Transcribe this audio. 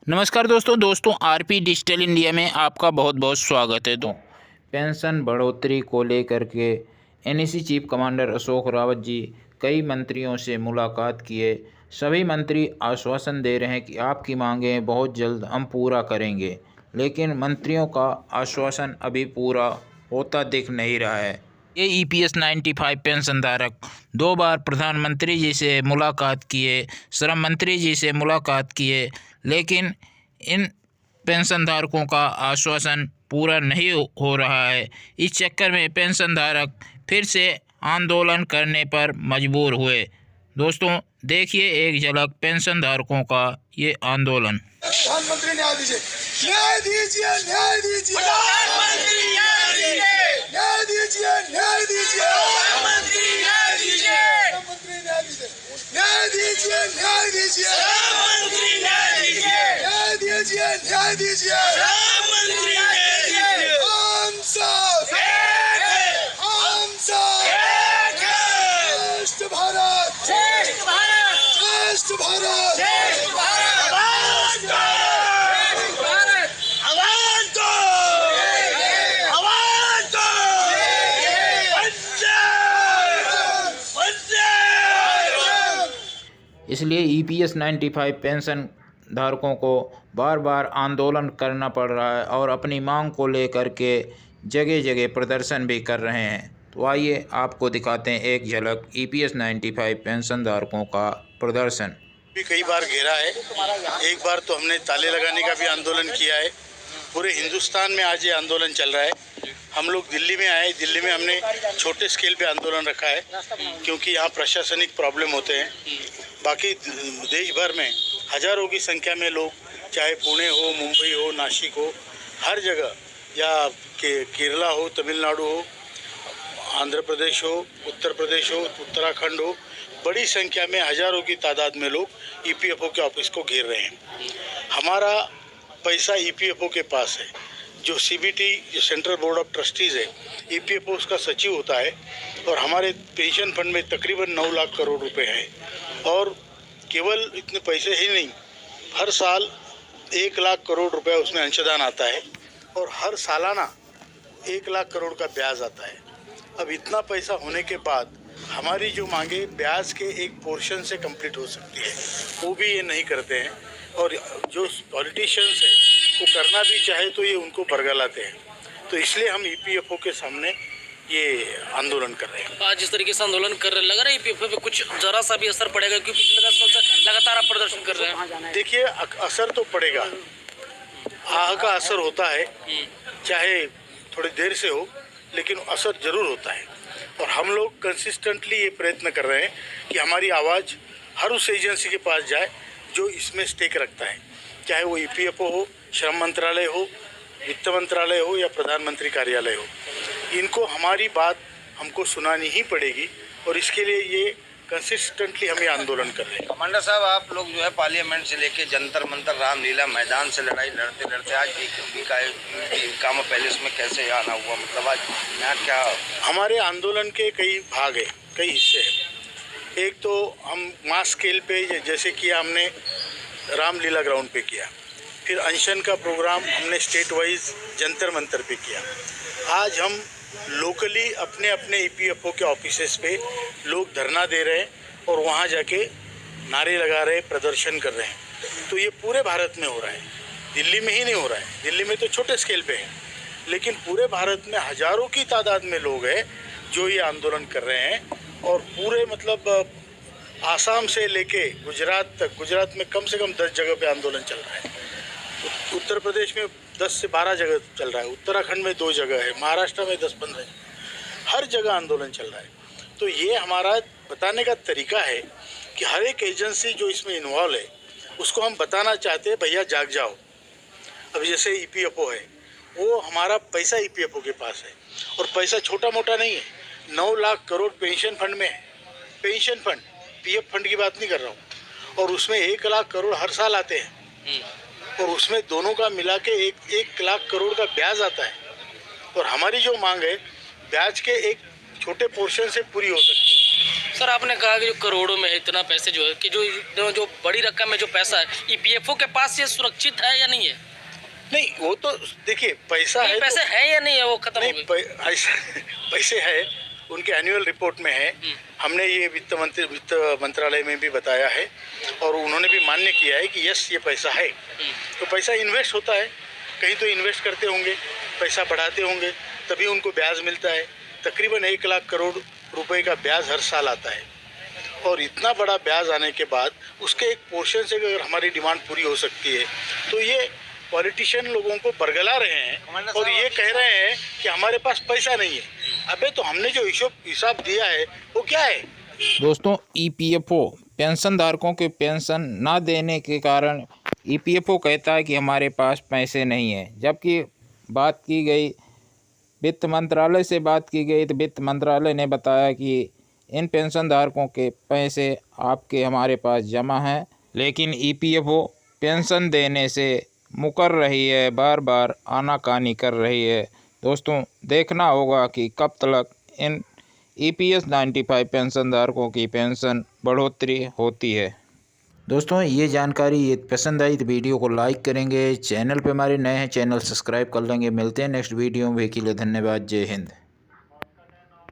नमस्कार दोस्तों RP digital India में आपका बहुत बहुत स्वागत है। पेंशन बढ़ोतरी को लेकर के NAC chief commander Ashok Rawat ji कई मंत्रियों से मुलाकात किए। सभी मंत्री आश्वासन दे रहे हैं कि आपकी मांगें बहुत जल्द हम पूरा करेंगे, लेकिन मंत्रियों का आश्वासन अभी पूरा होता दिख नहीं रहा है। ये EPS 95 पेंशनधारक 2 बार प्रधानमंत्री जी से मुलाकात किए, श्रम मंत्री जी से मुलाकात किए, लेकिन इन पेंशनधारकों का आश्वासन पूरा नहीं हो रहा है। इस चक्कर में पेंशनधारक फिर से आंदोलन करने पर मजबूर हुए। दोस्तों देखिए एक झलक पेंशनधारकों का ये आंदोलन। प्रधानमंत्री न्याय दीजिए, न्याय दीजिए, न्याय दीजिए, प्रधानमंत्री न्याय दीजिए, न्याय दीजिए, न्याय दीजिए, प्रधानमंत्री न्याय दीजिए, प्रधानमंत्री न्याय दीजिए, न्याय दीजिए, न्याय दीजिए, प्रधानमंत्री न्याय दीजिए, न्याय दीजिए, न्याय दीजिए, प्रधानमंत्री न्याय दीजिए। हम सब एक है, हम सब एक है, श्रेष्ठ भारत, श्रेष्ठ भारत, श्रेष्ठ भारत, श्रेष्ठ भारत, आवाज दो, श्रेष्ठ भारत, आवाज दो, आवाज दो, वंदे, वंदे। इसलिए EPS 95 पेंशन धारकों को बार बार आंदोलन करना पड़ रहा है और अपनी मांग को लेकर के जगह जगह प्रदर्शन भी कर रहे हैं। तो आइए आपको दिखाते हैं एक झलक EPS 95 पेंशन धारकों का प्रदर्शन। भी कई बार घेरा है। एक बार तो हमने ताले लगाने का भी आंदोलन किया है। पूरे हिंदुस्तान में आज ये आंदोलन चल रहा है। हम लोग दिल्ली में आए, दिल्ली में हमने छोटे स्केल पे आंदोलन रखा है क्योंकि यहाँ प्रशासनिक प्रॉब्लम होते हैं। बाकी देश भर में हज़ारों की संख्या में लोग, चाहे पुणे हो, मुंबई हो, नासिक हो, हर जगह, या केरला हो, तमिलनाडु हो, आंध्र प्रदेश हो, उत्तर प्रदेश हो, उत्तराखंड हो, बड़ी संख्या में हज़ारों की तादाद में लोग EPFO के ऑफिस को घेर रहे हैं। हमारा पैसा EPFO के पास है। जो CBT, जो सेंट्रल बोर्ड ऑफ ट्रस्टीज़ है, EPFO उसका सचिव होता है और हमारे पेंशन फंड में तकरीबन 9 लाख करोड़ रुपए हैं। और केवल इतने पैसे ही नहीं, हर साल 1 लाख करोड़ रुपए उसमें अंशदान आता है और हर सालाना 1 लाख करोड़ का ब्याज आता है। अब इतना पैसा होने के बाद हमारी जो मांगे ब्याज के एक पोर्शन से कंप्लीट हो सकती है, वो भी ये नहीं करते हैं। और जो पॉलिटिशियंस है वो करना भी चाहे तो ये उनको बरगलाते हैं। तो इसलिए हम EPFO के सामने ये आंदोलन कर रहे हैं। आज जिस तरीके से आंदोलन कर रहे हैं, लग रहा है EPFO पे कुछ जरा सा भी असर पड़ेगा? क्योंकि पिछले 10 साल से लगातार आप प्रदर्शन कर रहे हैं। देखिए, असर तो पड़ेगा, आह का असर होता है, चाहे थोड़ी देर से हो, लेकिन असर जरूर होता है। और हम लोग कंसिस्टेंटली ये प्रयत्न कर रहे हैं कि हमारी आवाज़ हर उस एजेंसी के पास जाए जो इसमें स्टेक रखता है, चाहे वो EPFO हो, श्रम मंत्रालय हो, वित्त मंत्रालय हो या प्रधानमंत्री कार्यालय हो। इनको हमारी बात हमको सुनानी ही पड़ेगी और इसके लिए ये कंसिस्टेंटली हम ये आंदोलन कर रहे हैं। कमांडर साहब, आप लोग जो है पार्लियामेंट से लेके जंतर मंतर, रामलीला मैदान से लड़ाई लड़ते लड़ते आज कामा पैलेस में कैसे आना हुआ? मतलब आज यहाँ क्या? हमारे आंदोलन के कई भाग हैं, कई हिस्से हैं। एक तो हम मास स्केल पे जैसे किया, हमने रामलीला ग्राउंड पे किया। फिर अनशन का प्रोग्राम हमने स्टेट वाइज जंतर मंतर पे किया। आज हम लोकली अपने अपने EPFO के ऑफिसेस पे लोग धरना दे रहे हैं और वहाँ जाके नारे लगा रहे, प्रदर्शन कर रहे हैं। तो ये पूरे भारत में हो रहा है, दिल्ली में ही नहीं हो रहा है। दिल्ली में तो छोटे स्केल पे है, लेकिन पूरे भारत में हज़ारों की तादाद में लोग हैं जो ये आंदोलन कर रहे हैं। और पूरे मतलब आसाम से लेके गुजरात तक, गुजरात में कम से कम 10 जगह पे आंदोलन चल रहा है। उत्तर प्रदेश में 10 से 12 जगह चल रहा है, उत्तराखंड में 2 जगह है, महाराष्ट्र में 10-15, हर जगह आंदोलन चल रहा है। तो ये हमारा बताने का तरीका है कि हर एक एजेंसी जो इसमें इन्वॉल्व है उसको हम बताना चाहते हैं, भैया जाग जाओ। अब जैसे EPFO है, वो हमारा पैसा EPFO के पास है और पैसा छोटा मोटा नहीं है। 9 लाख करोड़ पेंशन फंड में है। पेंशन फंड, PF फंड की बात नहीं कर रहा हूँ। और उसमें 1 लाख करोड़ हर साल आते हैं और उसमें दोनों का मिला के 1 लाख करोड़ का ब्याज आता है। और हमारी जो मांग है ब्याज के एक छोटे पोर्शन से पूरी हो सकती है। सर आपने कहा कि जो करोड़ों में है इतना पैसे जो है कि जो बड़ी रकम में जो पैसा है ईपीएफओ के पास ये सुरक्षित है या नहीं है? नहीं, वो तो देखिए पैसा है, पैसे है या नहीं है वो खत्म हो गए? पैसे है, उनके एनुअल रिपोर्ट में है। हमने ये वित्त मंत्रालय में भी बताया है और उन्होंने भी मान्य किया है कि यस ये पैसा है। तो पैसा इन्वेस्ट होता है, कहीं तो इन्वेस्ट करते होंगे, पैसा बढ़ाते होंगे, तभी उनको ब्याज मिलता है। तकरीबन 1 लाख करोड़ रुपए का ब्याज हर साल आता है और इतना बड़ा ब्याज आने के बाद उसके एक पोर्शन से अगर हमारी डिमांड पूरी हो सकती है तो ये पॉलिटिशियन लोगों को बरगला रहे हैं और ये कह रहे हैं कि हमारे पास पैसा नहीं है। अबे तो हमने जो हिसाब दिया है वो क्या है? दोस्तों, ईपीएफओ पेंशन धारकों के पेंशन ना देने के कारण ईपीएफओ कहता है कि हमारे पास पैसे नहीं है, जबकि बात की गई वित्त मंत्रालय से बात की गई तो वित्त मंत्रालय ने बताया कि इन पेंशन धारकों के पैसे आपके हमारे पास जमा हैं, लेकिन ईपीएफओ पेंशन देने से मुकर रही है, बार बार आनाकानी कर रही है। दोस्तों, देखना होगा कि कब तक इन EPS 95 पेंशन धारकों की पेंशन बढ़ोतरी होती है। दोस्तों, ये जानकारी ये पसंद आई तो वीडियो को लाइक करेंगे, चैनल पे हमारे नए हैं चैनल सब्सक्राइब कर लेंगे। मिलते हैं नेक्स्ट वीडियो में, के लिए धन्यवाद। जय हिंद।